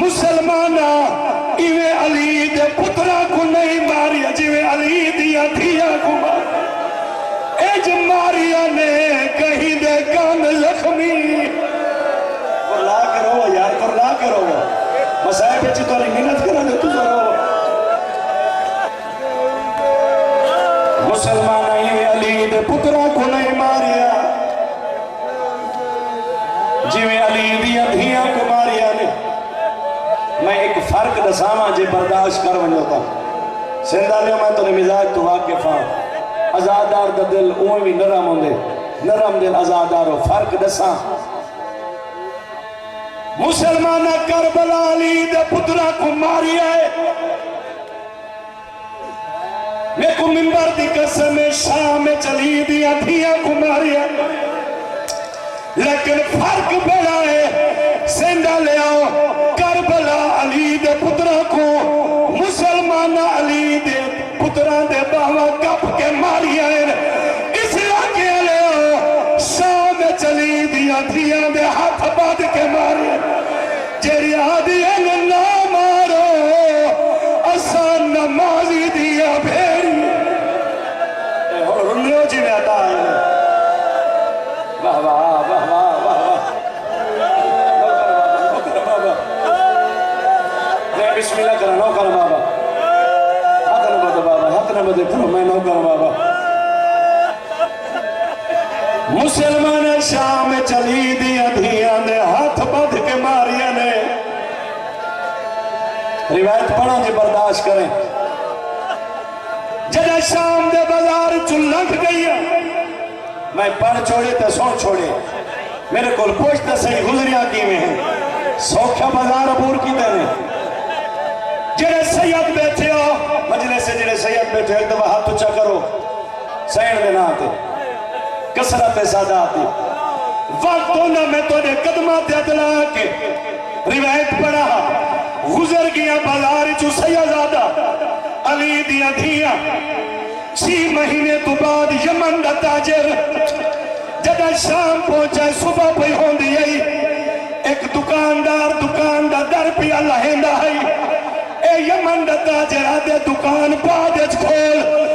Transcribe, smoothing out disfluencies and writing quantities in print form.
مسلمانہ ایوے علی دے پترہ کو نہیں ماریا جوے علی دیا دھیا کو ماریا ایج ماریا نے کہیں دے کان زخمی کرلا کرو یار کرلا کرو مسائے پیچھے تو نہیں محنت کرنا جو تو ضرور مسلمان ایوے علی دے پترہ کو نہیں ماریا جوے علی دیا دھیا کو ماریا نے میں ایک فرق دساما جے برداشت کر ونجو تا سندہ لے میں تو نے مزاج تو واقف ہاں ازادار دا دل اوہ بھی نرم ہوندے نرم دل ازادار ہو فرق دساں مسلمانہ کربلا علی دے پترہ کو ماری آئے میں کو منبر دی قسم شام چلی دیا دھیا کو ماری آئے لیکن فرق بڑا ہے سندہ لے آؤ کربلا علی دے پترہ کو مسلمانہ علی دے پترہ دے باوا کپ کے ماری آئے اس علاقے لے آؤ شام چلی دیا دھیا دے ہاتھ باد کے ماری جیری آدھی نہ مارو آسان نمازی دیا بھیری رنو جی میں آتا ہے واہ واہ واہ واہ واہ بسم اللہ کرا نو کرا بابا ہاتھ نہ بدے بابا ہاتھ نہ بدے کرو میں نو کرا بابا مسلمان شام چلی دیا دھیا نے ہاتھ بدھ کے ماریا نے روایت پڑھا جی برداشت کریں جدہ شام دے بازار چلنک گئی میں پڑھ چھوڑے تے سون چھوڑے میرے کول پوچھتا صحیح گزریا کی میں ہیں سوکھا بازار عبور کی دینے جڑے سید بیٹھے ہو مجلس سے جڑے سید بیٹھے ہو ایک دفعہ ہاتھ اچھا کرو سین دینا آتے کسرت سادہ آتی وقت ہونا میں تو نے قدمات ادلا کے روایت پڑھا گزر گیا بازار چو سیدزادہ علی دیا دھیا 6 مہینے تو بعد یمن دا تاجر جدہ شام پہنچا صبح پہ ہون دی ایک دکاندار در پہ اللہ ہندہ ہے اے یمن دا تاجر آدھے دکان پادج کھول